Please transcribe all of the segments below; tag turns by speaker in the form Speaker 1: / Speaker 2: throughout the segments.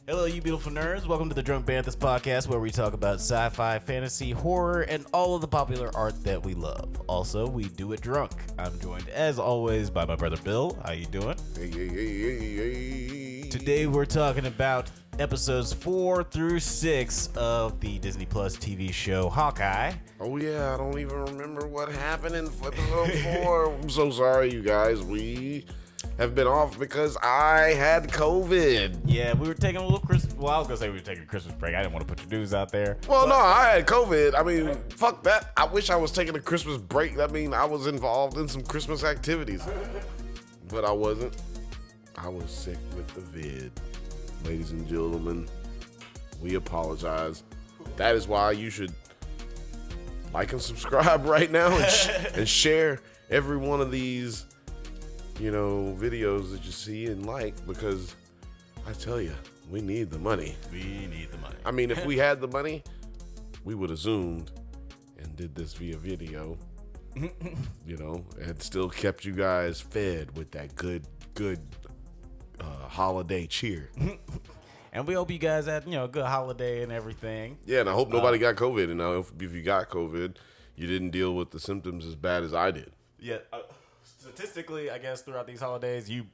Speaker 1: Hello, you beautiful nerds. Welcome to the Drunk Banthas podcast, where we talk about sci-fi, fantasy, horror, and all of the popular art that we love. Also, we do it drunk. I'm joined, as always, by my brother Bill. How you doing?
Speaker 2: Hey.
Speaker 1: Today, we're talking about episodes 4 through 6 of the Disney Plus TV show Hawkeye.
Speaker 2: Oh, yeah, I don't even remember what happened in episode 4. I'm so sorry, you guys. We have been off because I had COVID.
Speaker 1: Yeah, we were taking a little Christmas... Well, I was going to say we were taking a Christmas break. I didn't want to put your news out there.
Speaker 2: Well, no, I had COVID. I mean, fuck that. I wish I was taking a Christmas break. That means I was involved in some Christmas activities. But I wasn't. I was sick with the vid. Ladies and gentlemen, we apologize. That is why you should like and subscribe right now and share every one of these, videos that you see and like, because I tell you, we need the money.
Speaker 1: We need the money.
Speaker 2: I mean, if we had the money, we would have zoomed and did this via video, and still kept you guys fed with that good holiday cheer.
Speaker 1: And we hope you guys had, a good holiday and everything.
Speaker 2: Yeah, and I hope nobody got COVID. And if you got COVID, you didn't deal with the symptoms as bad as I did.
Speaker 1: Yeah, statistically, I guess throughout these holidays, you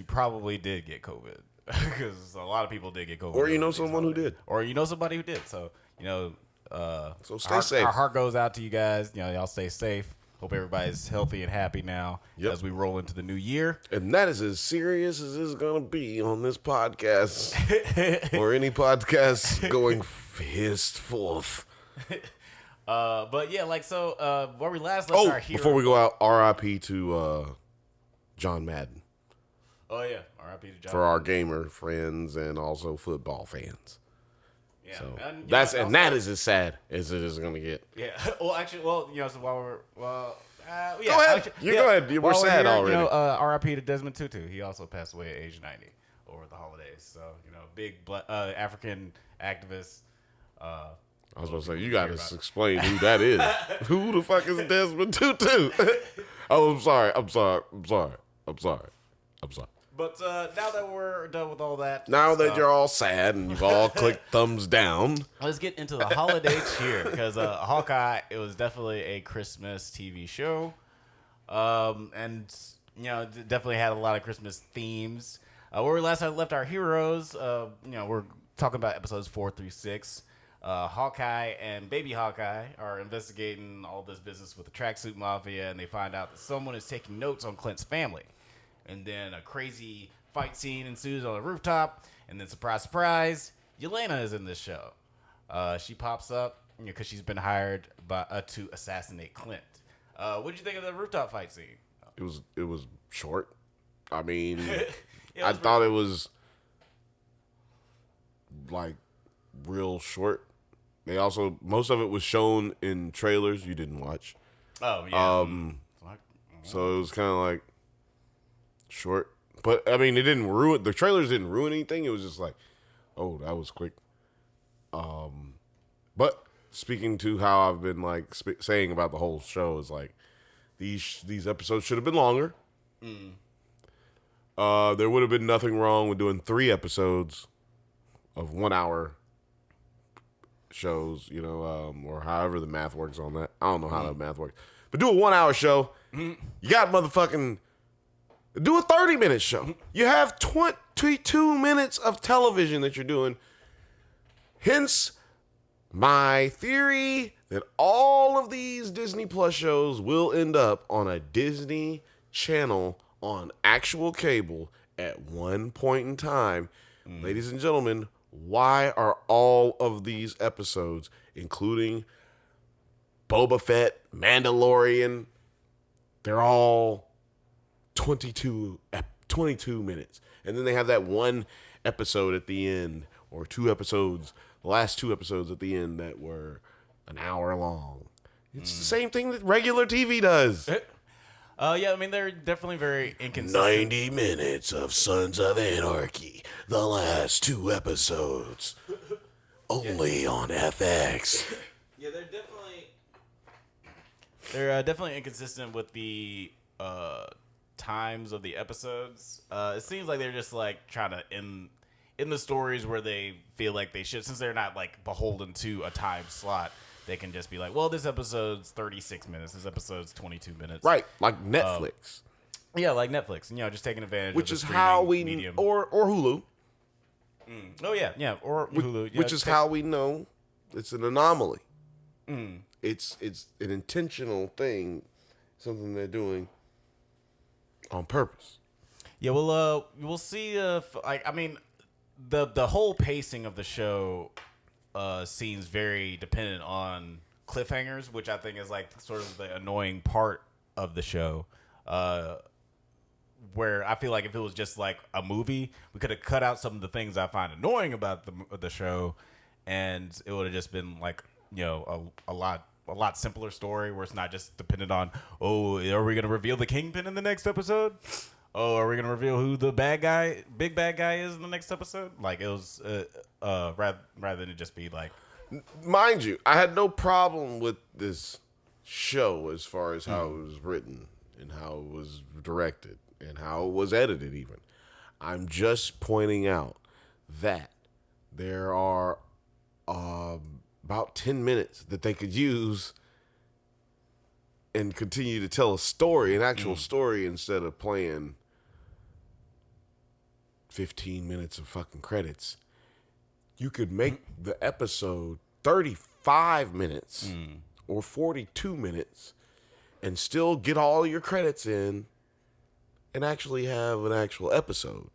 Speaker 1: probably did get COVID because a lot of people did get COVID.
Speaker 2: Or you know someone who did.
Speaker 1: Or you know somebody who did. So
Speaker 2: So stay safe.
Speaker 1: Our heart goes out to you guys. Y'all stay safe. Hope everybody's healthy and happy now as we roll into the new year.
Speaker 2: And that is as serious as it's going to be on this podcast or any podcast going fist forth.
Speaker 1: But yeah, where we last left our hero.
Speaker 2: Before we go out, R.I.P. to John Madden.
Speaker 1: Oh, yeah. R.I.P. to John
Speaker 2: For
Speaker 1: Madden.
Speaker 2: our gamer friends and also football fans.
Speaker 1: Yeah.
Speaker 2: So
Speaker 1: And,
Speaker 2: that is as sad as it is going to get.
Speaker 1: Yeah. Well, actually, so while we're
Speaker 2: Go ahead. Go ahead. We're sad already.
Speaker 1: R.I.P. to Desmond Tutu. He also passed away at age 90 over the holidays. So, big African activist.
Speaker 2: I was about to say, you got to explain who that is. Who the fuck is Desmond Tutu? Oh, I'm sorry.
Speaker 1: But now that we're done with all that.
Speaker 2: Now that you're all sad and you've all clicked thumbs down.
Speaker 1: Let's get into the holiday cheer. Because Hawkeye, it was definitely a Christmas TV show. And, definitely had a lot of Christmas themes. Where we last left our heroes, we're talking about episodes 4 through 6. Hawkeye and Baby Hawkeye are investigating all this business with the tracksuit mafia, and they find out that someone is taking notes on Clint's family. And then a crazy fight scene ensues on a rooftop, and then surprise, surprise, Yelena is in this show. She pops up because she's been hired to assassinate Clint. What did you think of the rooftop fight scene?
Speaker 2: It was short. I mean,
Speaker 1: Yeah,
Speaker 2: I thought it was like real short. They also, most of it was shown in trailers you didn't watch.
Speaker 1: Oh, yeah.
Speaker 2: So it was kind of like short. But, I mean, the trailers didn't ruin anything. It was just like, oh, that was quick. But speaking to how I've been, like, saying about the whole show is, like, these episodes should have been longer. There would have been nothing wrong with doing 3 episodes of 1 hour shows, or however the math works on that. I don't know how the math works. But do a 1 hour show. You got motherfucking... Do a 30-minute show. You have 22 minutes of television that you're doing. Hence, my theory that all of these Disney Plus shows will end up on a Disney Channel on actual cable at one point in time. Ladies and gentlemen, why are all of these episodes, including Boba Fett, Mandalorian, they're all 22 minutes. And then they have that one episode at the end, or 2 episodes, the last 2 episodes at the end that were an hour long. It's the same thing that regular TV does.
Speaker 1: Yeah, I mean, they're definitely very inconsistent.
Speaker 2: 90 minutes of Sons of Anarchy, the last 2 episodes, only on FX.
Speaker 1: Yeah, they're definitely inconsistent with the times of the episodes. It seems like they're just like trying to in the stories where they feel like they should, since they're not like beholden to a time slot, they can just be like, well, this episode's 36 minutes, this episode's 22 minutes.
Speaker 2: Right, like Netflix.
Speaker 1: Yeah, like Netflix, and just taking advantage
Speaker 2: Which
Speaker 1: of the
Speaker 2: is how we
Speaker 1: medium.
Speaker 2: or Hulu.
Speaker 1: Oh yeah, or Hulu.
Speaker 2: Which is how we know it's an anomaly. It's an intentional thing, something they're doing on purpose.
Speaker 1: Yeah, we'll see. The whole pacing of the show seems very dependent on cliffhangers, which I think is like sort of the annoying part of the show. Where I feel like if it was just like a movie, we could have cut out some of the things I find annoying about the show, and it would have just been like a lot simpler story where it's not just dependent on, oh, are we gonna reveal the Kingpin in the next episode? Oh, are we gonna reveal who the big bad guy is in the next episode? Like it was rather than it just be like,
Speaker 2: mind you, I had no problem with this show as far as how it was written and how it was directed and how it was edited even. I'm just pointing out that there are about 10 minutes that they could use and continue to tell a story, an actual story, instead of playing 15 minutes of fucking credits. You could make the episode 35 minutes or 42 minutes and still get all your credits in and actually have an actual episode,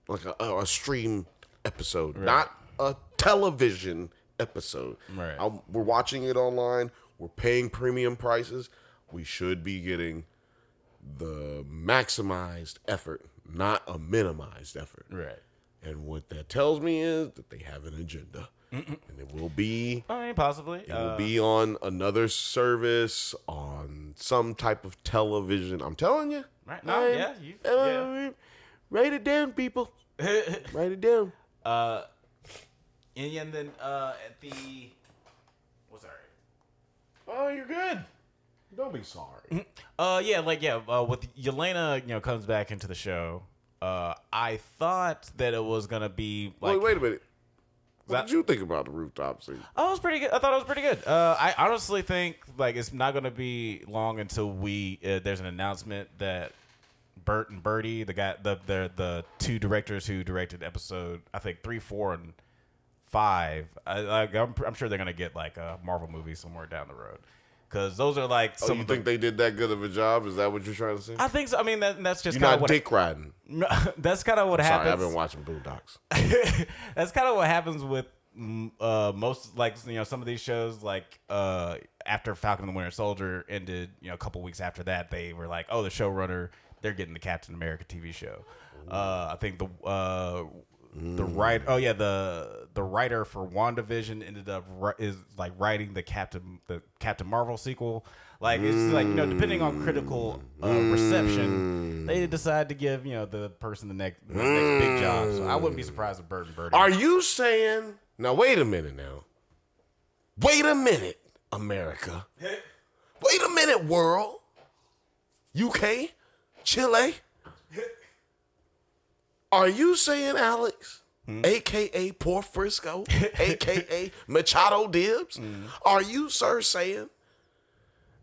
Speaker 2: like a stream episode, not a television episode.
Speaker 1: Right.
Speaker 2: We're watching it online. We're paying premium prices. We should be getting the maximized effort, not a minimized effort.
Speaker 1: right.
Speaker 2: And what that tells me is that they have an agenda. And it will be...
Speaker 1: I mean, possibly.
Speaker 2: It will be on another service, on some type of television. I'm telling you.
Speaker 1: Right. No, yeah.
Speaker 2: Write it down, people. Write it down.
Speaker 1: And then at the... What's that?
Speaker 2: Oh, you're good. Don't be sorry.
Speaker 1: With Yelena, comes back into the show. I thought that it was gonna be like.
Speaker 2: Wait a minute. What did you think about the rooftop scene?
Speaker 1: Oh, it was pretty good. I thought it was pretty good. I honestly think like it's not gonna be long until there's an announcement that Bert and Bertie, the two directors who directed episode, I think 3, 4, and 5. I'm sure they're gonna get like a Marvel movie somewhere down the road. Because those are like some.
Speaker 2: You think they did that good of a job? Is that what you're trying to say?
Speaker 1: I think so. I mean, that's just
Speaker 2: you're
Speaker 1: kind
Speaker 2: not
Speaker 1: of what
Speaker 2: dick riding.
Speaker 1: That's kind of what happens.
Speaker 2: Sorry, I've been watching Boondocks.
Speaker 1: That's kind of what happens with most, like some of these shows. Like after Falcon and the Winter Soldier ended, a couple weeks after that, they were like, "Oh, the showrunner, they're getting the Captain America TV show." I think the writer for WandaVision ended up writing the Captain Marvel sequel. Like it's like depending on critical reception, they decide to give the person the next big job. So I wouldn't be surprised if Bert and Bertie.
Speaker 2: Are you saying now? Wait a minute now. Wait a minute, America. Wait a minute, world. UK, Chile. Are you saying, Alex, a.k.a. Poor Frisco, a.k.a. Machado Dibs? Are you, sir, saying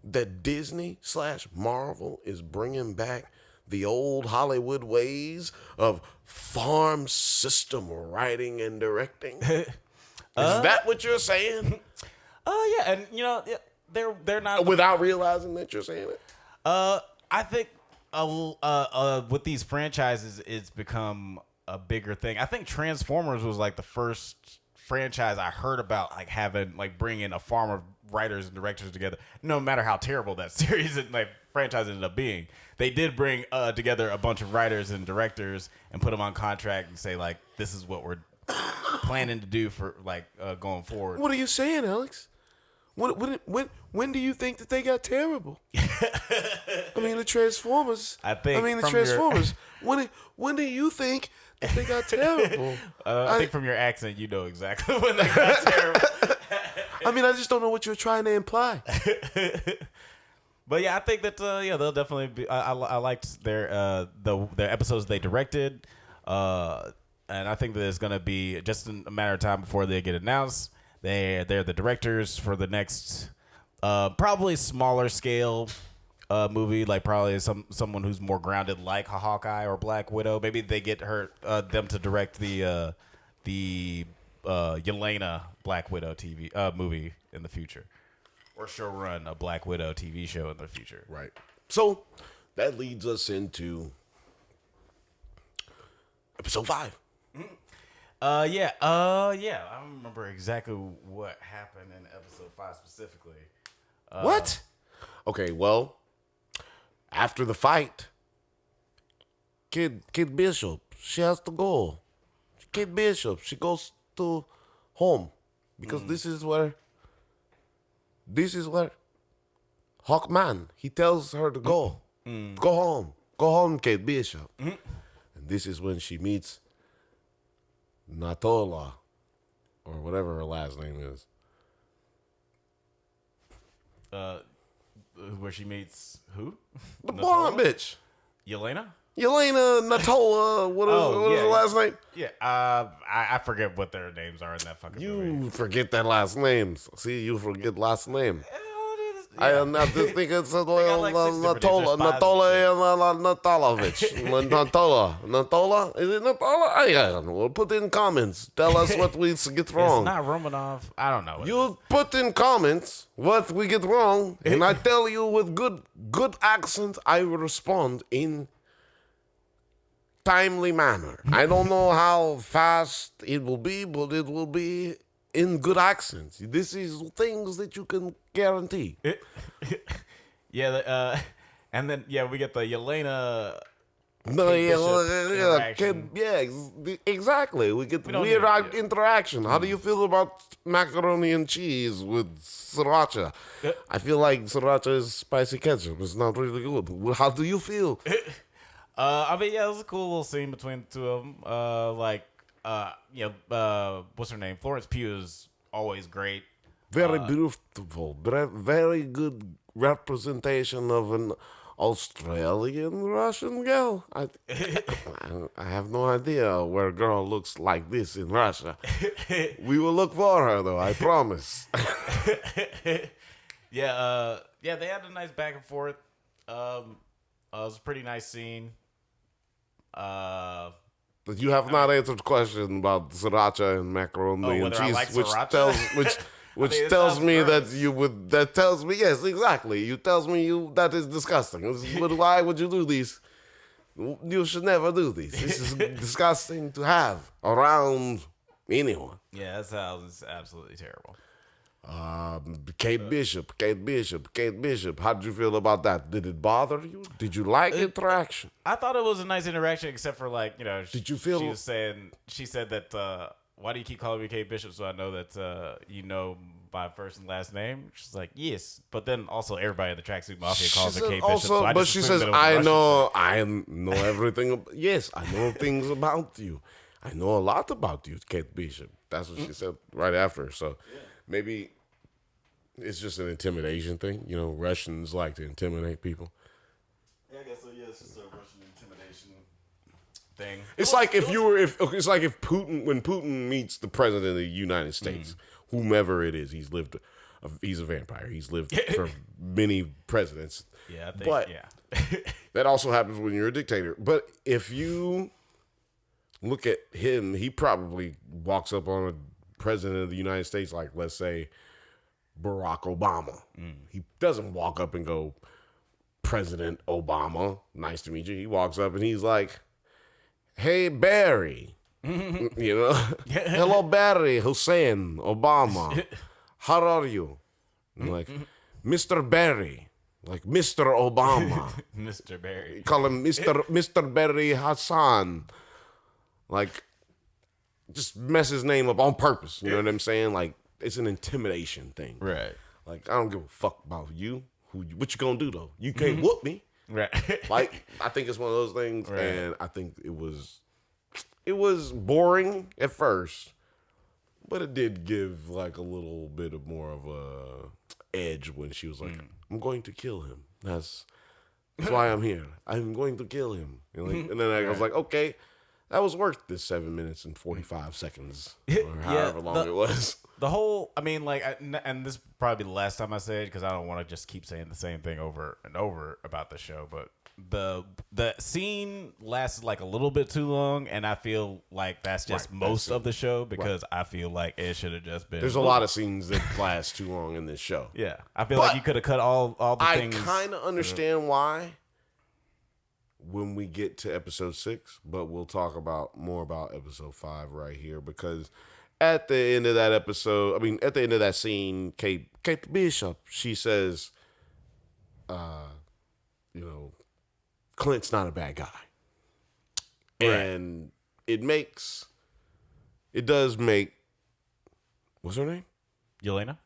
Speaker 2: that Disney/Marvel is bringing back the old Hollywood ways of farm system writing and directing? Is that what you're saying?
Speaker 1: Oh yeah, and they're not
Speaker 2: Without realizing that you're saying it?
Speaker 1: I think with these franchises, it's become a bigger thing. I think Transformers was like the first franchise I heard about, like having bringing a farm of writers and directors together. No matter how terrible that series and franchise ended up being, they did bring together a bunch of writers and directors and put them on contract and say this is what we're planning to do for going forward.
Speaker 2: What are you saying, Alex? When do you think that they got terrible? I mean, the Transformers. The Transformers. When do you think that they got terrible?
Speaker 1: I think from your accent, you know exactly when they got terrible.
Speaker 2: I just don't know what you're trying to imply.
Speaker 1: But yeah, I think that they'll definitely be. I liked their episodes they directed. and I think that it's gonna be just a matter of time before they get announced. They're the directors for the next, probably smaller scale movie, like probably someone who's more grounded, like Hawkeye or Black Widow. Maybe they get them to direct the Yelena Black Widow TV movie in the future, or showrun a Black Widow TV show in the future.
Speaker 2: Right. So that leads us into episode 5.
Speaker 1: Yeah. I don't remember exactly what happened in episode 5 specifically.
Speaker 2: What? Okay, well, after the fight, Kid Bishop, she has to go. Kid Bishop, she goes to home because this is where Hawkman, he tells her to go. Go home, Kid Bishop. And this is when she meets Natola, or whatever her last name is.
Speaker 1: Where she meets who?
Speaker 2: The blonde bitch.
Speaker 1: Yelena?
Speaker 2: Yelena Natola. What is her last name?
Speaker 1: Yeah. I forget what their names are in that fucking movie.
Speaker 2: You forget that last name. See, you forget last name. I am not just think it's Natola Natolovich. Natola. Is it Natola? I don't know. Put in comments. Tell us what we get wrong.
Speaker 1: It's not Romanov. I don't know.
Speaker 2: You put in comments what we get wrong, and I tell you with good accent, I will respond in timely manner. I don't know how fast it will be, but it will be in good accents. This is things that you can guarantee.
Speaker 1: Yeah, and then we get the Yelena.
Speaker 2: Exactly. We get weird interaction. How do you feel about macaroni and cheese with sriracha? I feel like sriracha is spicy ketchup. It's not really good. How do you feel?
Speaker 1: I mean, it was a cool little scene between the two of them. What's her name? Florence Pugh is always great.
Speaker 2: Very beautiful. Very good representation of an Australian Russian girl. I have no idea where a girl looks like this in Russia. We will look for her, though, I promise.
Speaker 1: They had a nice back and forth. It was a pretty nice scene.
Speaker 2: But you have not answered the question about sriracha and macaroni and cheese, which tells me that you would. That tells me yes, exactly. You tells me that is disgusting. But why would you do this? You should never do this. This is disgusting to have around anyone.
Speaker 1: Yeah, that sounds absolutely terrible.
Speaker 2: Kate Bishop. How did you feel about that? Did it bother you? Did you like interaction?
Speaker 1: I thought it was a nice interaction, except for
Speaker 2: Did you feel?
Speaker 1: She said that. Why do you keep calling me Kate Bishop? So I know that you know my first and last name. She's like, yes, but then also everybody in the Tracksuit Mafia calls her Kate Bishop. So
Speaker 2: but she says, I know everything. Yes, I know things about you. I know a lot about you, Kate Bishop. That's what she said right after. So maybe it's just an intimidation thing. You know, Russians like to intimidate people.
Speaker 1: Yeah, I guess so. Yeah, it's just a Russian intimidation thing.
Speaker 2: It's like if Putin, when Putin meets the president of the United States, whomever it is, he's a vampire. He's lived for many presidents.
Speaker 1: Yeah, I think,
Speaker 2: that also happens when you're a dictator. But if you look at him, he probably walks up on a president of the United States, like let's say Barack Obama. He doesn't walk up and go, President Obama, nice to meet you. He walks up and he's like, hey, Barry. You know, hello, Barry Hussein Obama. How are you? I'm like, Mr. Barry, like Mr. Obama.
Speaker 1: Mr. Barry.
Speaker 2: Call him Mr. Barry Hassan. Like, just mess his name up on purpose. You know what I'm saying? Like, it's an intimidation thing.
Speaker 1: Right.
Speaker 2: Like, I don't give a fuck about you. What you gonna do, though? You can't whoop me.
Speaker 1: Right.
Speaker 2: Like, I think it's one of those things, and I think it was boring at first, but it did give, like, a little bit of more of a edge when she was like, I'm going to kill him. That's why I'm here. I'm going to kill him. And then I was like, okay, that was worth this 7 minutes and 45 seconds, or however long it was.
Speaker 1: The whole, I mean, like, and this is probably the last time I say it because I don't want to just keep saying the same thing over and over about the show. But the scene lasted like a little bit too long, and I feel like that's just most of the show because I feel like it should have just been.
Speaker 2: There's a lot of scenes that last too long in this show.
Speaker 1: Yeah, I feel like you could have cut all the things.
Speaker 2: I kind of understand why when we get to episode 6, but we'll talk more about episode 5 right here because. At the end of that episode, at the end of that scene, Kate Bishop, she says, Clint's not a bad guy. Right. And it does make, what's her name?
Speaker 1: Yelena.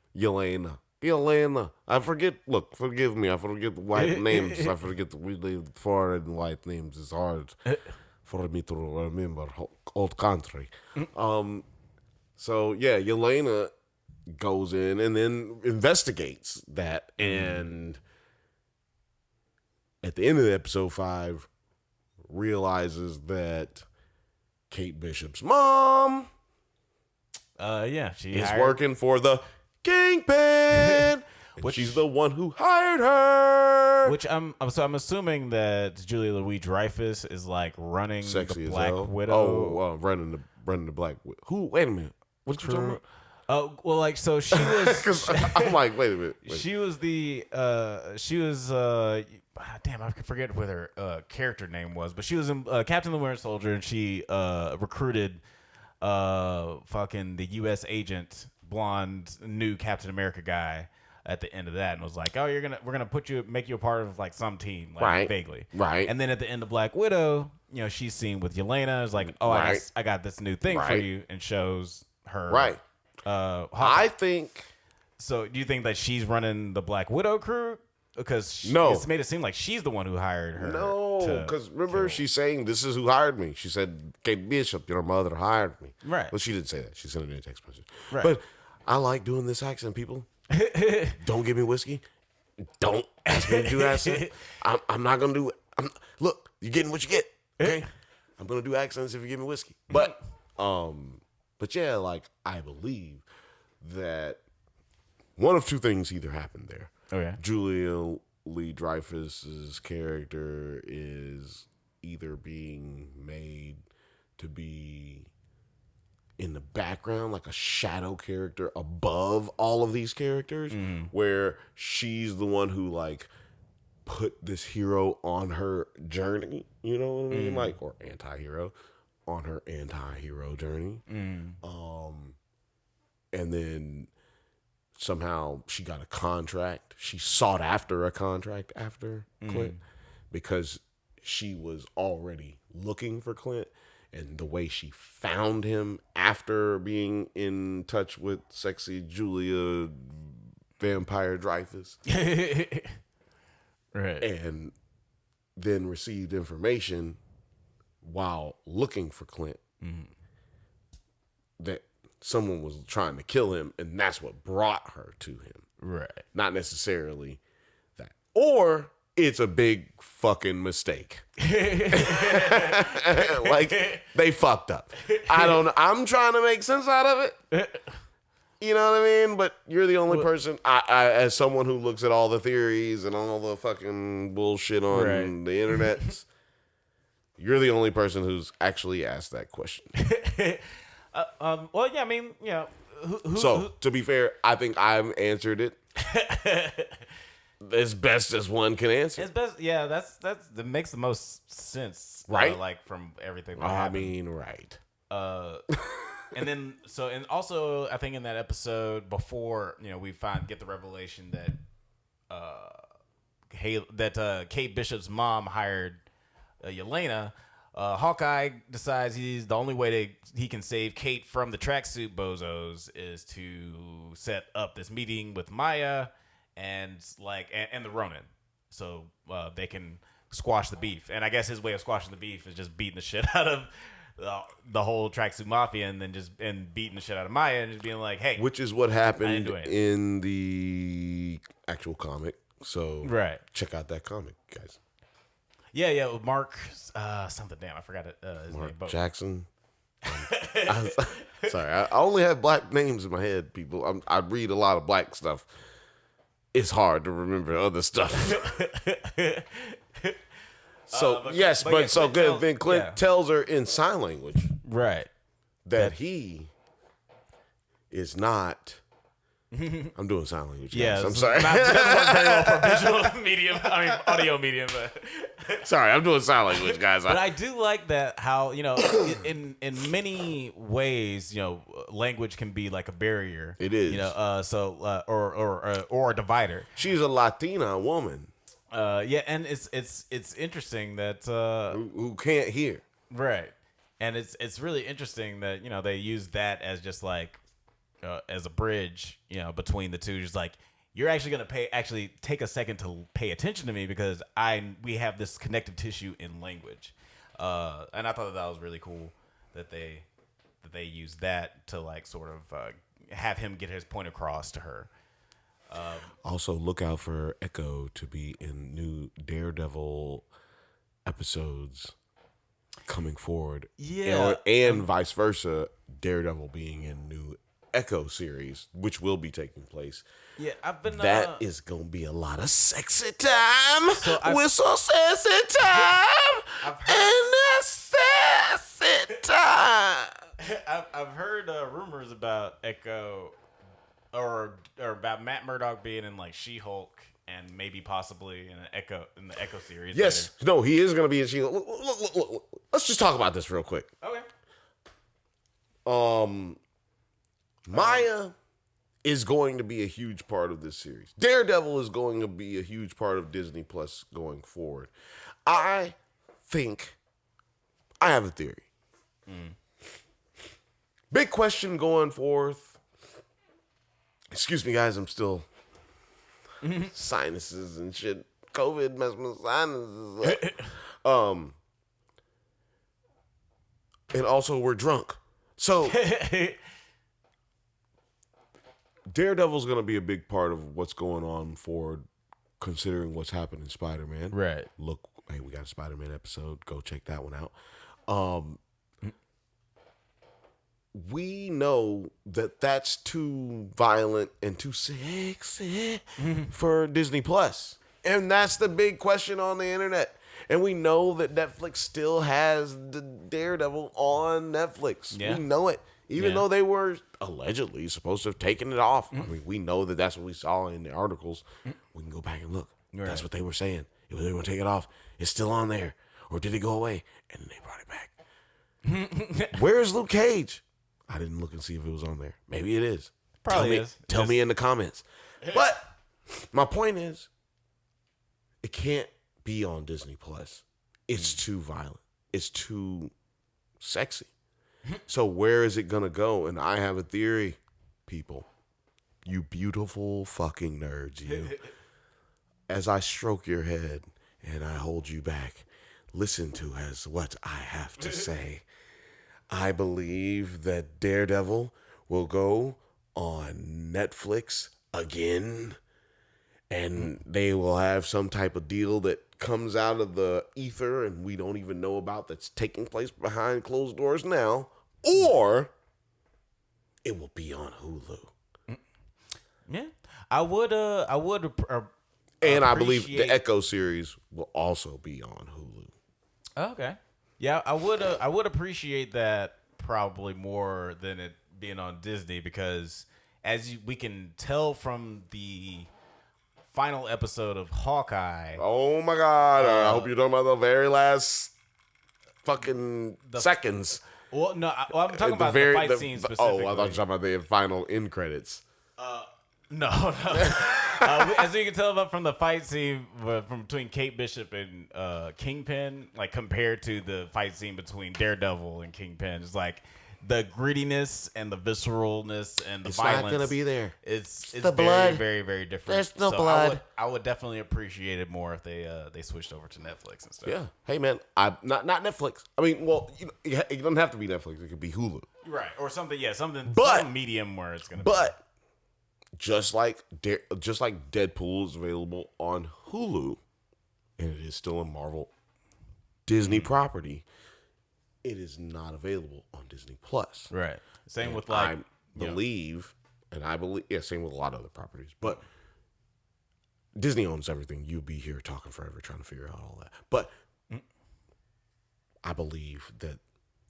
Speaker 2: Forgive me. I forget the white names. I forget the really foreign white names. It's hard for me to remember old country. So, yeah, Yelena goes in and then investigates that. And at the end of episode 5, realizes that Kate Bishop's mom
Speaker 1: she
Speaker 2: is working for the Kingpin. Which she's the one who hired her.
Speaker 1: Which I'm assuming that Julia Louis-Dreyfus is like running
Speaker 2: Sexy
Speaker 1: the Black Widow.
Speaker 2: Oh, running the Black Widow. Who? Wait a minute. What you talking about?
Speaker 1: Oh, well, like, so she was.
Speaker 2: 'Cause I'm like, wait a minute.
Speaker 1: She was damn, I forget what her character name was, but she was in Captain the Winter Soldier, and she recruited fucking the U.S. agent, blonde, new Captain America guy at the end of that, and was like, oh, we're gonna make you a part of like some team, like
Speaker 2: right.
Speaker 1: vaguely.
Speaker 2: Right.
Speaker 1: And then at the end of Black Widow, she's seen with Yelena, is like, oh,
Speaker 2: right.
Speaker 1: I got this new thing for you, and shows her.
Speaker 2: Right. I think.
Speaker 1: So, do you think that she's running the Black Widow crew? Because
Speaker 2: no,
Speaker 1: it's made it seem like she's the one who hired her.
Speaker 2: No, because remember she's saying, "This is who hired me." She said, "Kate Bishop, your mother hired me."
Speaker 1: Right.
Speaker 2: Well, she didn't say that. She sent it in a text message.
Speaker 1: Right.
Speaker 2: But I like doing this accent, people. Don't give me whiskey. Don't ask me to do accent. I'm not gonna do it. Look, you're getting what you get. Okay. I'm gonna do accents if you give me whiskey. But yeah, like I believe that one of two things either happened there.
Speaker 1: Okay.
Speaker 2: Julia Louis-Dreyfus's character is either being made to be in the background, like a shadow character above all of these characters, where she's the one who like put this hero on her journey, you know what I mean? Like, or anti-hero on her anti-hero journey. And then somehow she got a contract. She sought after a contract after Clint because she was already looking for Clint. And the way she found him after being in touch with sexy Julia Vampire Dreyfus.
Speaker 1: Right.
Speaker 2: And then received information while looking for Clint that someone was trying to kill him, and that's what brought her to him.
Speaker 1: Right. Not
Speaker 2: necessarily that. Or it's a big fucking mistake. Like, they fucked up. I don't know. I'm trying to make sense out of it. You know what I mean? But you're the only person, I as someone who looks at all the theories and all the fucking bullshit on the internet, you're the only person who's actually asked that question.
Speaker 1: Well, yeah, I mean,
Speaker 2: to be fair, I think I've answered it as best as one can answer.
Speaker 1: As best, yeah, that makes the most sense,
Speaker 2: right?
Speaker 1: Like from everything that happened.
Speaker 2: I mean, right.
Speaker 1: And then, and also, I think in that episode before, we get the revelation that Kate Bishop's mom hired Yelena. Hawkeye decides he's the only way he can save Kate from the tracksuit bozos is to set up this meeting with Maya and the Ronin, so they can squash the beef. And I guess his way of squashing the beef is just beating the shit out of the whole tracksuit mafia, and then and beating the shit out of Maya and just being like, "Hey,"
Speaker 2: which is what happened in the actual comic. So check out that comic, guys.
Speaker 1: Yeah. Mark, something. Damn, I forgot his name.
Speaker 2: Mark
Speaker 1: But
Speaker 2: Jackson. Sorry, I only have black names in my head, people. I read a lot of black stuff. It's hard to remember other stuff. So then Clint tells her in sign language,
Speaker 1: right,
Speaker 2: that he is not. I'm doing sign language. Guys. I'm sorry.
Speaker 1: Doesn't work very well for visual medium. I mean, audio medium. But
Speaker 2: sorry, I'm doing sign language, guys.
Speaker 1: But I do like that how in many ways language can be like a barrier.
Speaker 2: It is.
Speaker 1: Or a divider.
Speaker 2: She's a Latina woman.
Speaker 1: And it's interesting that
Speaker 2: who can't hear.
Speaker 1: Right, and it's really interesting that they use that as just like. As a bridge, between the two, just like you're actually gonna take a second to pay attention to me because we have this connective tissue in language, and I thought that was really cool that they use that to like sort of have him get his point across to her.
Speaker 2: Also, look out for Echo to be in new Daredevil episodes coming forward, and vice versa. Daredevil being in new Echo series, which will be taking place.
Speaker 1: Yeah, I've been.
Speaker 2: That is gonna be a lot of sexy time. We're so sexy time, and sexy time.
Speaker 1: I've heard rumors about Echo, or about Matt Murdock being in like She-Hulk and maybe possibly in the Echo series.
Speaker 2: Yes, no, he is gonna be in She-Hulk. Look. Let's just talk about this real quick.
Speaker 1: Okay.
Speaker 2: Maya is going to be a huge part of this series. Daredevil is going to be a huge part of Disney Plus going forward. I think I have a theory. Big question going forth. Excuse me, guys. I'm still sinuses and shit. COVID messed my sinuses up. And also we're drunk. So Daredevil's going to be a big part of what's going on forward, considering what's happened in Spider-Man.
Speaker 1: Right.
Speaker 2: Look, hey, we got a Spider-Man episode. Go check that one out. We know that that's too violent and too sexy for Disney Plus. And that's the big question on the internet. And we know that Netflix still has the Daredevil on Netflix. Yeah. We know it. Even though they were allegedly supposed to have taken it off. I mean, we know that that's what we saw in the articles. We can go back and look. Right. That's what they were saying. If they were to take it off, it's still on there. Or did it go away? And then they brought it back. Where's Luke Cage? I didn't look and see if it was on there. Maybe it is.
Speaker 1: Probably is.
Speaker 2: Tell me in the comments. But my point is, it can't be on Disney Plus. It's too violent. It's too sexy. So where is it going to go? And I have a theory, people. You beautiful fucking nerds, you. As I stroke your head and I hold you back, listen to as what I have to say. I believe that Daredevil will go on Netflix again, and they will have some type of deal that comes out of the ether and we don't even know about that's taking place behind closed doors now, or it will be on Hulu.
Speaker 1: Yeah, I would.
Speaker 2: And I believe the Echo series will also be on Hulu.
Speaker 1: Okay. Yeah, I would appreciate that probably more than it being on Disney, because we can tell from the final episode of Hawkeye.
Speaker 2: Oh my God! I hope you're talking about the very last fucking seconds.
Speaker 1: Well, no, I'm talking about the fight scene specifically.
Speaker 2: Oh, I thought you were talking about the final end credits.
Speaker 1: No. As you can tell from the fight scene from between Kate Bishop and Kingpin, like compared to the fight scene between Daredevil and Kingpin, it's like the grittiness and the visceralness and the violence. It's not
Speaker 2: gonna be there.
Speaker 1: It's
Speaker 2: the
Speaker 1: very,
Speaker 2: blood.
Speaker 1: very, very different.
Speaker 2: There's no blood.
Speaker 1: I would definitely appreciate it more if they switched over to Netflix and stuff.
Speaker 2: Yeah. Hey man, not Netflix. I mean, well, it doesn't have to be Netflix. It could be Hulu.
Speaker 1: Right, or something. Yeah, some medium where it's gonna.
Speaker 2: But just like Deadpool is available on Hulu, and it is still a Marvel Disney property, it is not available on Disney Plus.
Speaker 1: Right. Same
Speaker 2: And
Speaker 1: with like
Speaker 2: I believe, same with a lot of other properties, but Disney owns everything. You'll be here talking forever trying to figure out all that. But I believe that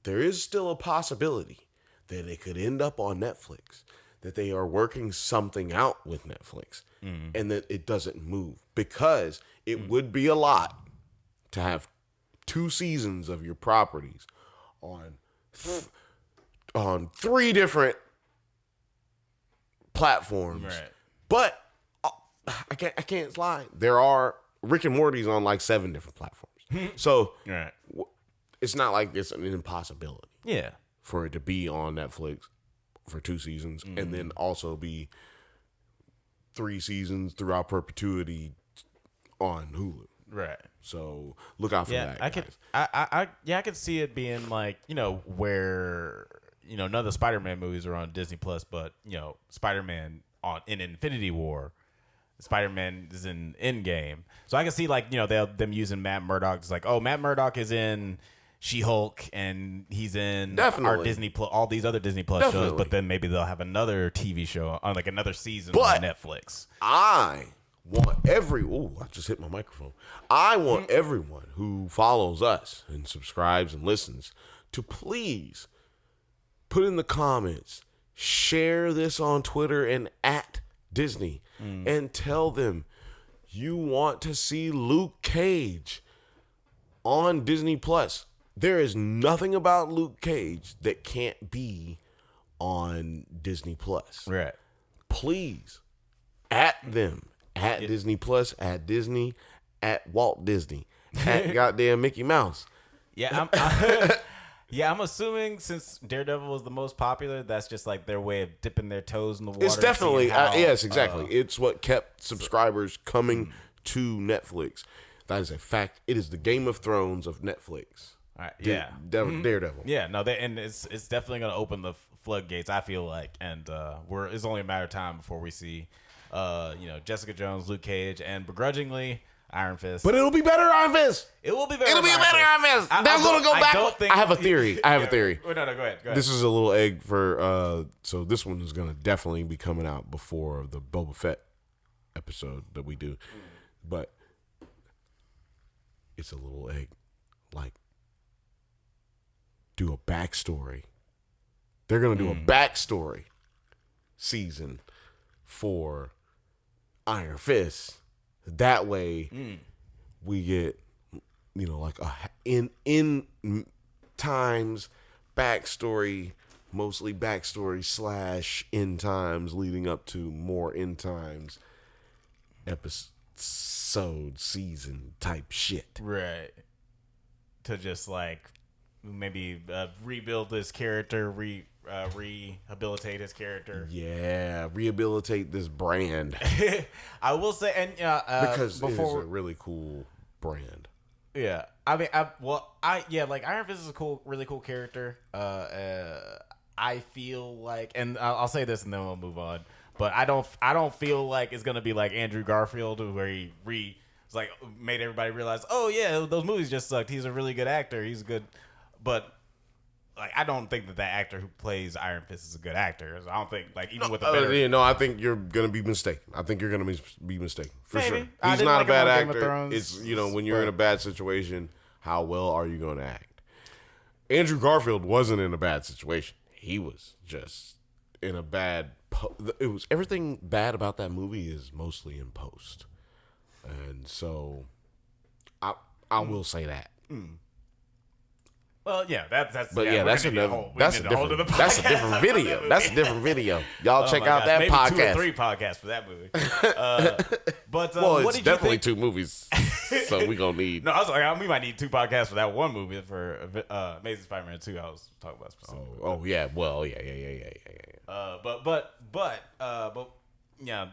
Speaker 2: there is still a possibility that it could end up on Netflix, that they are working something out with Netflix, and that it doesn't move, because it would be a lot to have 2 seasons of your properties on 3 different platforms.
Speaker 1: Right.
Speaker 2: But I can't lie. There are Rick and Morty's on like 7 different platforms. So
Speaker 1: Right.
Speaker 2: it's not like it's an impossibility
Speaker 1: Yeah.
Speaker 2: for it to be on Netflix for 2 seasons and then also be 3 seasons throughout perpetuity on Hulu.
Speaker 1: Right.
Speaker 2: So look out for
Speaker 1: Yeah,
Speaker 2: that.
Speaker 1: I
Speaker 2: guys.
Speaker 1: could I could see it being like, where none of the Spider-Man movies are on Disney Plus, but Spider-Man in Infinity War, Spider-Man is in Endgame. So I can see like, them using Matt Murdock. It's like, oh, Matt Murdock is in She-Hulk and he's in our Disney Plus, all these other Disney Plus shows, but then maybe they'll have another TV show on like another season on Netflix.
Speaker 2: I want I just hit my microphone. I want everyone who follows us and subscribes and listens to please put in the comments, share this on Twitter and at Disney, and tell them you want to see Luke Cage on Disney Plus. There is nothing about Luke Cage that can't be on Disney Plus.
Speaker 1: Right.
Speaker 2: Please, at them. At Disney Plus, at Disney, at Walt Disney, at goddamn Mickey Mouse.
Speaker 1: Yeah, I'm assuming since Daredevil was the most popular, that's just like their way of dipping their toes in the water.
Speaker 2: It's definitely, yes, exactly. It's what kept subscribers coming to Netflix. That is a fact. It is the Game of Thrones of Netflix.
Speaker 1: All right, yeah.
Speaker 2: Daredevil.
Speaker 1: Yeah, no, and it's definitely going to open the floodgates, I feel like. And it's only a matter of time before we see Jessica Jones, Luke Cage, and begrudgingly Iron Fist.
Speaker 2: But it'll be better Iron Fist.
Speaker 1: It will be better.
Speaker 2: It'll be a better Iron Fist. They're going to go back. I have a theory.
Speaker 1: No, go ahead.
Speaker 2: This is a little egg for, so this one is going to definitely be coming out before the Boba Fett episode that we do. But it's a little egg. Like, do a backstory. They're going to do a backstory season for Iron Fist. That way we get, like a in times backstory, mostly backstory / end times leading up to more end times episode season type shit.
Speaker 1: Right. To just like maybe rebuild this character, rehabilitate his character.
Speaker 2: Yeah, rehabilitate this brand.
Speaker 1: I will say, and
Speaker 2: because it is a really cool brand.
Speaker 1: Yeah, I mean, like Iron Fist is a really cool character. I feel like, and I'll say this, and then we'll move on. But I don't feel like it's gonna be like Andrew Garfield, where he made everybody realize, oh yeah, those movies just sucked. He's a really good actor. He's good, but like I don't think that actor who plays Iron Fist is a good actor. I don't think with a better.
Speaker 2: I think you're gonna be mistaken. I think you're gonna be mistaken for
Speaker 1: Maybe.
Speaker 2: sure.
Speaker 1: I
Speaker 2: He's
Speaker 1: didn't
Speaker 2: not
Speaker 1: like
Speaker 2: a bad
Speaker 1: him on Game of
Speaker 2: actor.
Speaker 1: Thrones,
Speaker 2: It's when you're in a bad situation, how well are you going to act? Andrew Garfield wasn't in a bad situation. He was just in a bad. It was everything bad about that movie is mostly in post, and so I will say that.
Speaker 1: Well, yeah, that's
Speaker 2: a different video. That's a different video. Y'all check out that
Speaker 1: maybe
Speaker 2: podcast.
Speaker 1: 2 or 3 podcasts for that movie. But
Speaker 2: well,
Speaker 1: what
Speaker 2: it's
Speaker 1: did
Speaker 2: definitely
Speaker 1: you think?
Speaker 2: 2 movies, so we gonna need.
Speaker 1: No, I was like, we might need 2 podcasts for that one movie for Amazing Spider-Man 2. I was talking about specifically.
Speaker 2: Oh yeah. Well, yeah.
Speaker 1: But yeah.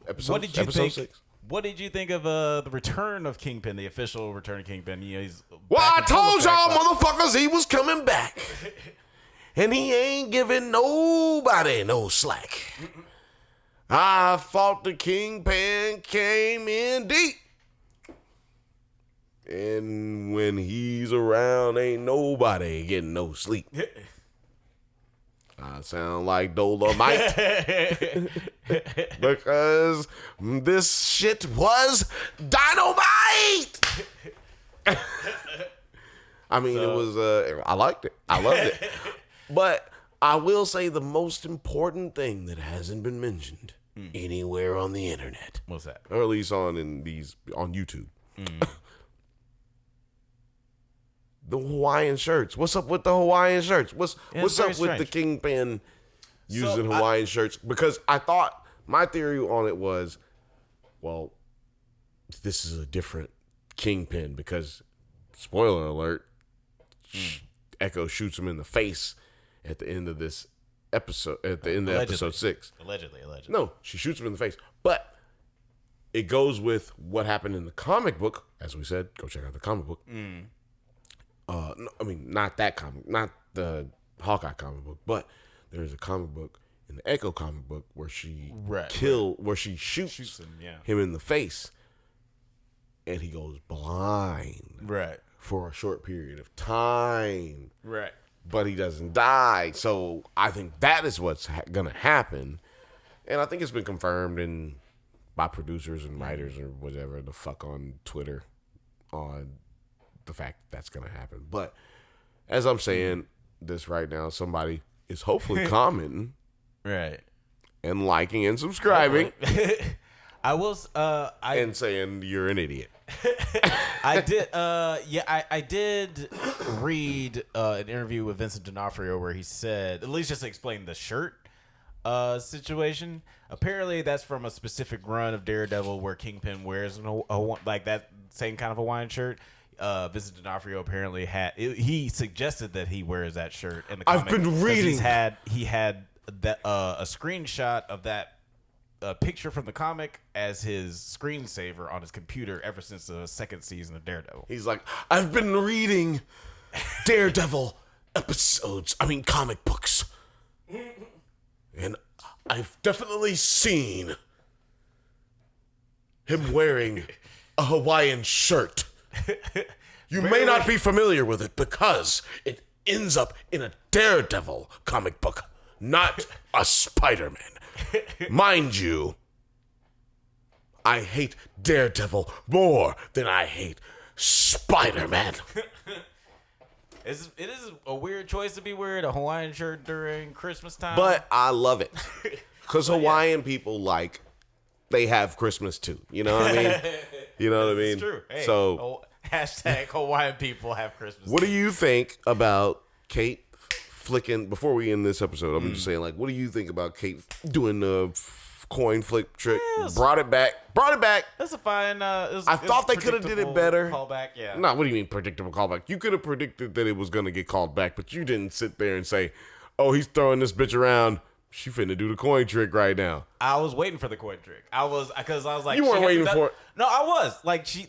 Speaker 2: Episode,
Speaker 1: what did you think?
Speaker 2: 6.
Speaker 1: What did you think of the return of Kingpin, the official return of Kingpin? He's
Speaker 2: I told y'all motherfuckers he was coming back. And he ain't giving nobody no slack. I thought the Kingpin came in deep. And when he's around, ain't nobody getting no sleep. I sound like Dolomite. Because this shit was dynamite. I mean, it was, I liked it. I loved it. But I will say the most important thing that hasn't been mentioned anywhere on the internet.
Speaker 1: What's that?
Speaker 2: Or at least on YouTube. The Hawaiian shirts. What's up with the Hawaiian shirts? What's up with the Kingpin using Hawaiian shirts? Because I thought my theory on it was, well, this is a different Kingpin because, spoiler alert, Echo shoots him in the face at the end of this episode. At the end of episode 6.
Speaker 1: Allegedly.
Speaker 2: No, she shoots him in the face, but it goes with what happened in the comic book. As we said, go check out the comic book. No, I mean, not that comic, not the Hawkeye comic book, but there's a comic book in the Echo comic book where she where she shoots him in the face, and he goes blind, for a short period of time, but he doesn't die. So I think that is what's gonna happen, and I think it's been confirmed by producers and writers or whatever the fuck on Twitter on the fact that's gonna happen. But as I'm saying this right now, somebody is hopefully commenting, and liking and subscribing.
Speaker 1: I was
Speaker 2: and saying you're an idiot.
Speaker 1: I did I did read an interview with Vincent D'Onofrio where he said, at least just to explain the shirt situation. Apparently that's from a specific run of Daredevil where Kingpin wears like that same kind of Hawaiian shirt. Vincent D'Onofrio apparently he suggested that he wears that shirt in the comic.
Speaker 2: I've been reading.
Speaker 1: He had that a screenshot of that picture from the comic as his screensaver on his computer ever since the second season of Daredevil.
Speaker 2: He's like, I've been reading Daredevil comic books, and I've definitely seen him wearing a Hawaiian shirt. You may not be familiar with it because it ends up in a Daredevil comic book, not a Spider-Man. Mind you, I hate Daredevil more than I hate Spider-Man.
Speaker 1: It is a weird choice to be wearing a Hawaiian shirt during Christmas time.
Speaker 2: But I love it. Because Hawaiian people, they have Christmas too. You know what I mean? You know what I mean?
Speaker 1: It's true. Hey,
Speaker 2: so,
Speaker 1: hashtag Hawaiian people have Christmas.
Speaker 2: What do you think about Kate flicking, before we end this episode, I'm just saying, what do you think about Kate doing the coin flick trick? Brought it back.
Speaker 1: That's a fine.
Speaker 2: I thought they could have did it better.
Speaker 1: Callback, yeah.
Speaker 2: No, what do you mean predictable callback? You could have predicted that it was going to get called back, but you didn't sit there and say, oh, he's throwing this bitch around. She finna do the coin trick right now.
Speaker 1: I was waiting for the coin trick. Because I was like,
Speaker 2: you weren't waiting for it.
Speaker 1: No, I was.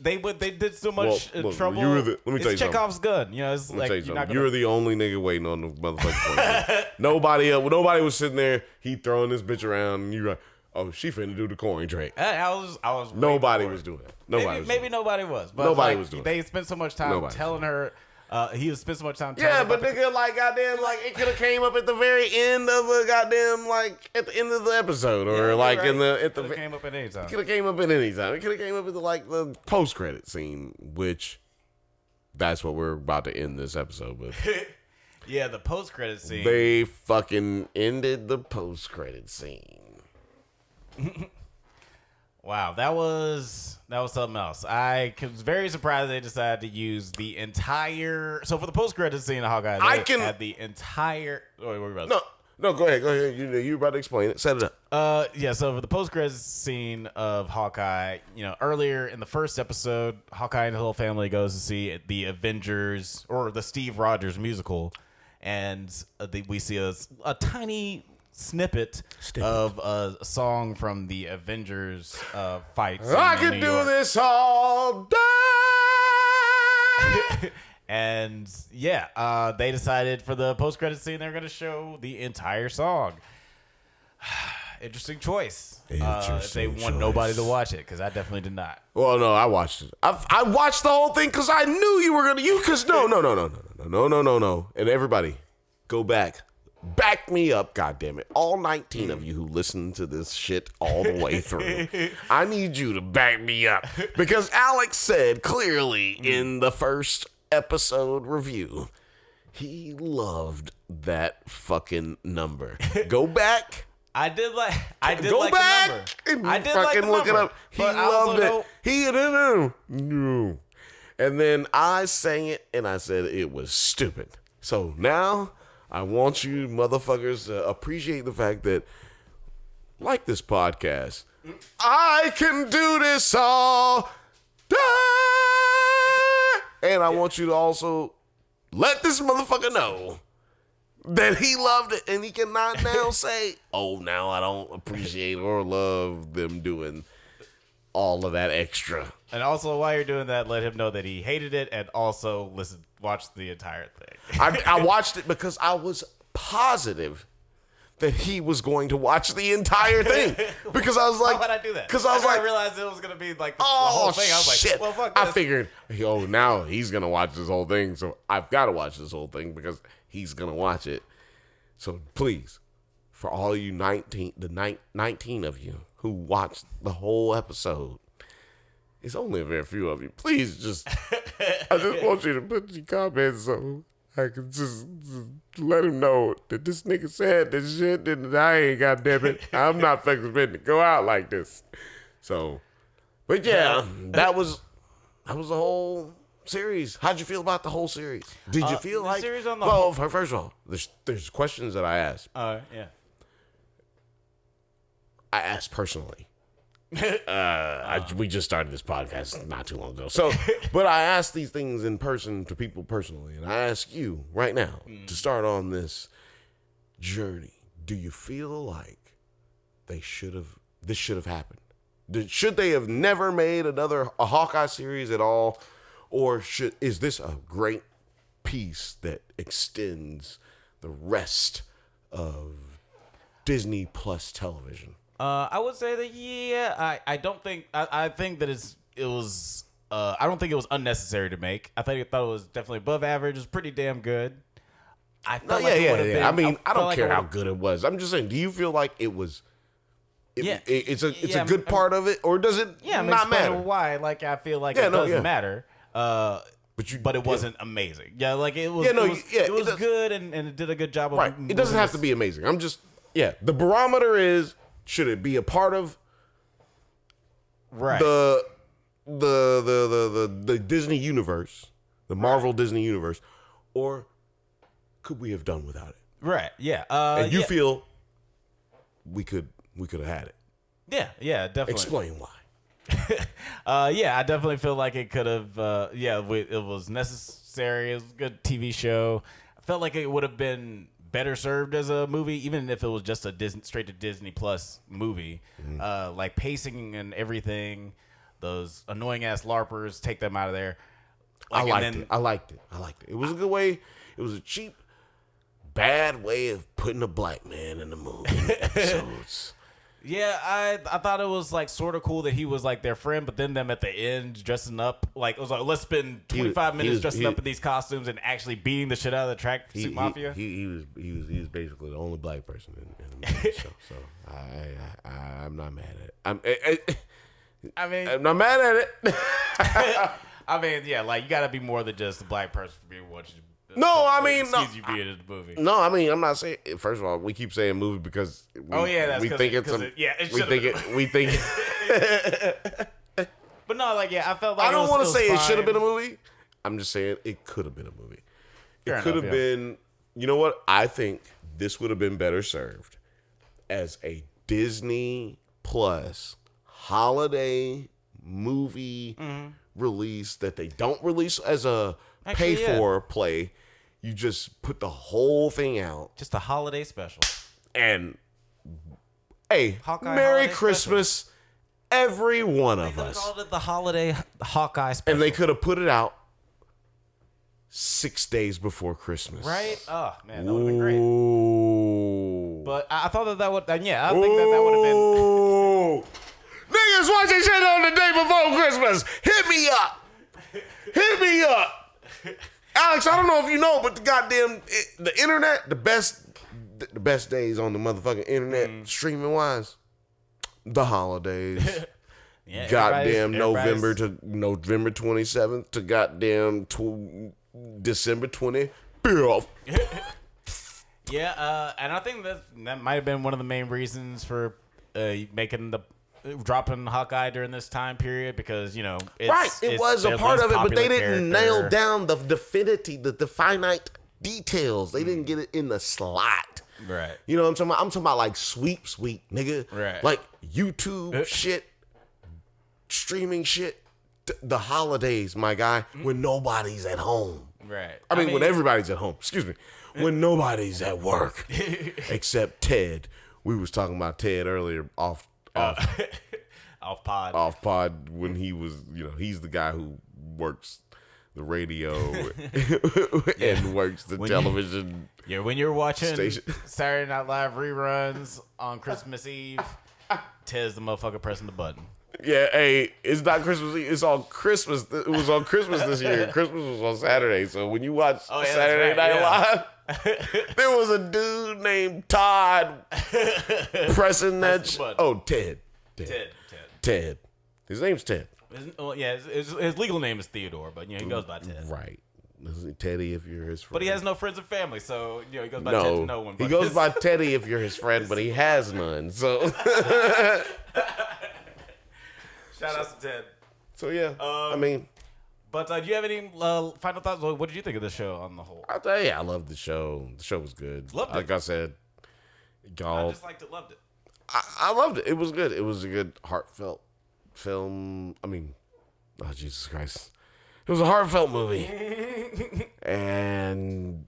Speaker 1: They did so much trouble.
Speaker 2: Let me tell you
Speaker 1: it's Chekhov's gun. You know, it's
Speaker 2: let me tell you something. You were the only nigga waiting on the motherfucking coin trick. Nobody was sitting there. He throwing this bitch around, and you like, oh, she finna do the coin trick.
Speaker 1: I was.
Speaker 2: Nobody was doing it.
Speaker 1: Maybe nobody was. But
Speaker 2: nobody was doing it.
Speaker 1: They spent so much time telling her. He was spent so much time.
Speaker 2: Yeah, but nigga, goddamn, it could have came up at the very end of a goddamn, at the end of the episode, or
Speaker 1: it could have came up at any time.
Speaker 2: It could have came up at any time. It could have came up at the post credit scene, which that's what we're about to end this episode with.
Speaker 1: Yeah, the post credit scene.
Speaker 2: They fucking ended the post credit scene.
Speaker 1: Wow, that was something else. I was very surprised they decided to use the entire. So for the post-credit scene of Hawkeye, had the entire. Oh, what were you about to say?
Speaker 2: No, go ahead. You were about to explain it. Set it up.
Speaker 1: Yeah. So for the post-credit scene of Hawkeye, earlier in the first episode, Hawkeye and his whole family goes to see the Avengers or the Steve Rogers musical, and we see a tiny snippet of a song from the Avengers fight scene.
Speaker 2: I can do this all day.
Speaker 1: And they decided for the post-credit scene they're going to show the entire song. Interesting choice. If
Speaker 2: Interesting
Speaker 1: they want
Speaker 2: choice.
Speaker 1: nobody to watch it, because I definitely did not.
Speaker 2: Well, no, I watched it. I watched the whole thing because I knew you were gonna. Because no. And everybody, go back. Back me up, goddammit. All 19 of you who listen to this shit all the way through. I need you to back me up. Because Alex said clearly in the first episode review, he loved that fucking number. Go back.
Speaker 1: I did like
Speaker 2: Go
Speaker 1: the
Speaker 2: back
Speaker 1: number.
Speaker 2: and
Speaker 1: I did
Speaker 2: fucking
Speaker 1: like the
Speaker 2: look
Speaker 1: number,
Speaker 2: it up. He
Speaker 1: but I
Speaker 2: loved
Speaker 1: also
Speaker 2: it.
Speaker 1: know-
Speaker 2: He didn't know. And then I sang it and I said it was stupid. So now I want you motherfuckers to appreciate the fact that, like this podcast, I can do this all day. And I want you to also let this motherfucker know that he loved it, and he cannot now say, oh, now I don't appreciate or love them doing all of that extra.
Speaker 1: And also, while you're doing that, let him know that he hated it, and also watch the entire thing.
Speaker 2: I watched it because I was positive that he was going to watch the entire thing. Because I was like,
Speaker 1: Why would I do that?
Speaker 2: Because I was
Speaker 1: After
Speaker 2: like,
Speaker 1: I realized it was gonna be like the
Speaker 2: oh
Speaker 1: whole thing. I was like,
Speaker 2: shit!
Speaker 1: well, fuck
Speaker 2: I
Speaker 1: this.
Speaker 2: figured, now he's gonna watch this whole thing, so I've got to watch this whole thing because he's gonna watch it. So please, for all you 19 of you who watched the whole episode, it's only a very few of you. Please just, I just want you to put your comments so I can just let him know that this nigga said this shit and I ain't goddamn it. I'm not fucking fit to go out like this. So, but yeah, that was the whole series. How'd you feel about the whole series? Did you feel
Speaker 1: the
Speaker 2: like?
Speaker 1: series on the
Speaker 2: well, first of all, there's questions that I asked.
Speaker 1: Yeah.
Speaker 2: I asked personally. We just started this podcast not too long ago. So, but I asked these things in person to people personally, and I ask you right now to start on this journey. Do you feel like this should have happened? Should they have never made a Hawkeye series at all, or is this a great piece that extends the rest of Disney Plus television?
Speaker 1: I would say that I don't think I think that it was I don't think it was unnecessary to make. I thought it was definitely above average. It was pretty damn good. I felt like it would have been.
Speaker 2: I mean, I don't
Speaker 1: like
Speaker 2: care how good it was. I'm just saying, do you feel like it was? It's a good part of it, or does it not matter?
Speaker 1: Why? Like I feel like it doesn't matter. But it wasn't amazing. Yeah, like it was. It was good, and it did a good job of.
Speaker 2: Right. It doesn't have to be amazing. I'm just the barometer is. Should it be a part of the Disney universe, the Marvel Disney universe, or could we have done without it?
Speaker 1: Right. Yeah.
Speaker 2: And you feel we could have had it.
Speaker 1: Yeah. Definitely.
Speaker 2: Explain why.
Speaker 1: I definitely feel like it could have. It was necessary. It was a good TV show. I felt like it would have been better served as a movie, even if it was just a straight to Disney Plus movie. Like pacing and everything, those annoying ass LARPers, take them out of there.
Speaker 2: I liked it. It was a good way. It was a cheap, bad way of putting a black man in the movie episodes.
Speaker 1: Yeah, I thought it was like sort of cool that he was like their friend, but then them at the end dressing up like it was like let's spend 25 minutes dressing up in these costumes and actually beating the shit out of the tracksuit mafia.
Speaker 2: He was basically the only black person in the movie show, so I'm not mad at it. I'm not mad at it.
Speaker 1: I mean, yeah, like you gotta be more than just a black person for being what you.
Speaker 2: No, I mean, no.
Speaker 1: You being in the movie.
Speaker 2: No, I mean, I'm not saying. First of all, we keep saying movie because we think it's a. We think.
Speaker 1: But no, like I felt like
Speaker 2: I don't want to say it should have
Speaker 1: been
Speaker 2: been a movie. I'm just saying it could have been a movie.
Speaker 1: Fair
Speaker 2: It could have
Speaker 1: enough,
Speaker 2: been. You know what? I think this would have been better served as a Disney Plus holiday movie release that they don't release as a pay-for play. You just put the whole thing out.
Speaker 1: Just a holiday special.
Speaker 2: And, hey,
Speaker 1: Hawkeye
Speaker 2: Merry
Speaker 1: holiday
Speaker 2: Christmas, every one
Speaker 1: They
Speaker 2: of
Speaker 1: could have
Speaker 2: us.
Speaker 1: called it the holiday Hawkeye special.
Speaker 2: And they could have put it out 6 days before Christmas.
Speaker 1: Right? Oh, man, that would have been great.
Speaker 2: Ooh.
Speaker 1: But I thought that would, yeah, I think that would have been.
Speaker 2: Niggas watching shit on the day before Christmas. Hit me up. Hit me up. Alex, I don't know if you know, but the internet, the best days on the motherfucking internet, streaming wise, the holidays.
Speaker 1: Yeah,
Speaker 2: goddamn November 27th to goddamn December 25th.
Speaker 1: Yeah, and I think that might have been one of the main reasons for dropping Hawkeye during this time period, because it
Speaker 2: was a part of it, but they didn't nail down the finite details. They didn't get it in the slot.
Speaker 1: Right.
Speaker 2: You know what I'm talking about? I'm talking about like sweep, nigga.
Speaker 1: Right.
Speaker 2: Like YouTube shit, streaming shit, the holidays, my guy, when nobody's at home.
Speaker 1: Right.
Speaker 2: I mean, when everybody's at home. Excuse me. When nobody's at work, except Ted. We was talking about Ted earlier off pod when he was, he's the guy who works the radio and works the television.
Speaker 1: When you're watching
Speaker 2: station.
Speaker 1: Saturday Night Live reruns on Christmas Eve, Ted's the motherfucker pressing the button.
Speaker 2: Yeah, hey, it's not Christmas Eve. It's on Christmas. It was on Christmas this year. Christmas was on Saturday. So when you watch Saturday Night Live, there was a dude named Todd pressing that shit. Oh, Ted. His name's Ted.
Speaker 1: His legal name is Theodore, but he goes by Ted.
Speaker 2: Right. Teddy if you're his friend.
Speaker 1: But he has no friends or family, so he goes by Ted to no one.
Speaker 2: He goes by Teddy if you're his friend, but he has none. So
Speaker 1: shout out to Ted.
Speaker 2: So yeah, I mean.
Speaker 1: But do you have any final thoughts? What did you think of the show on the whole?
Speaker 2: I'll tell you, I loved the show. The show was good.
Speaker 1: Loved it.
Speaker 2: Like I said, y'all.
Speaker 1: I just liked it, loved it.
Speaker 2: I loved it. It was good. It was a good, heartfelt film. I mean, oh, Jesus Christ. It was a heartfelt movie. And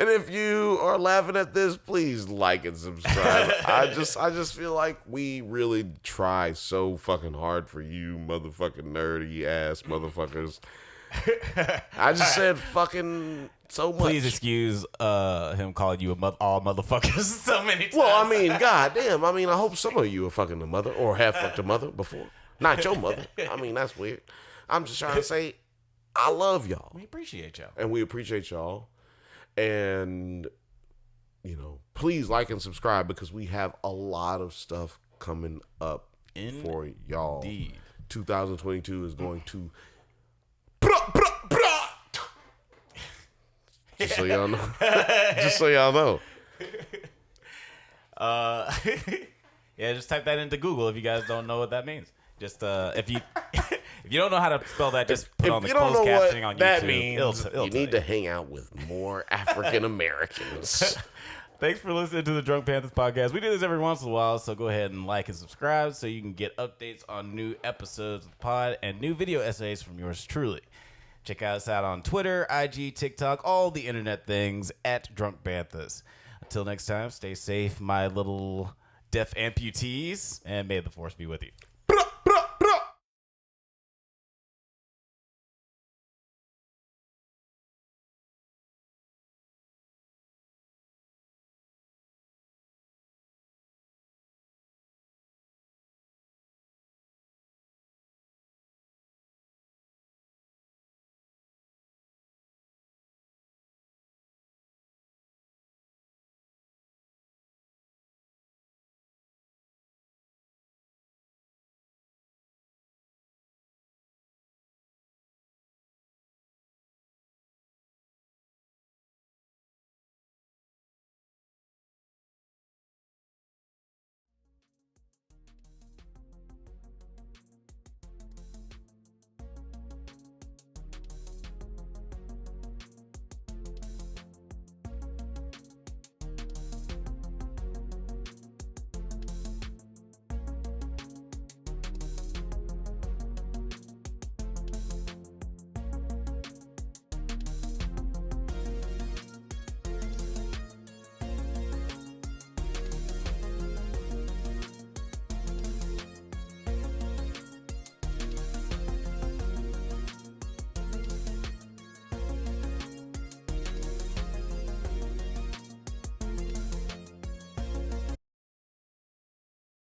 Speaker 2: if you are laughing at this, please like and subscribe. I just feel like we really try so fucking hard for you motherfucking nerdy ass motherfuckers. I just said fucking so much.
Speaker 1: Please excuse him calling you all motherfuckers so many times.
Speaker 2: Well, I mean, goddamn. I mean, I hope some of you are fucking a mother or have fucked a mother before. Not your mother. I mean, that's weird. I'm just trying to say, I love y'all.
Speaker 1: We appreciate y'all.
Speaker 2: And we appreciate y'all. And, please like and subscribe because we have a lot of stuff coming up for y'all.
Speaker 1: Indeed.
Speaker 2: 2022 is going to... Just so y'all know. Just so y'all know.
Speaker 1: Yeah, just type that into Google if you guys don't know what that means. Just if you don't know how to spell that, just put on the closed captioning on YouTube.
Speaker 2: That means
Speaker 1: it'll
Speaker 2: you need to hang out with more African Americans.
Speaker 1: Thanks for listening to the Drunk Panthers podcast. We do this every once in a while, so go ahead and like and subscribe so you can get updates on new episodes of the pod and new video essays from yours truly. Check us out on Twitter, IG, TikTok, all the internet things at Drunk Banthas. Until next time, stay safe, my little deaf amputees, and may the force be with you.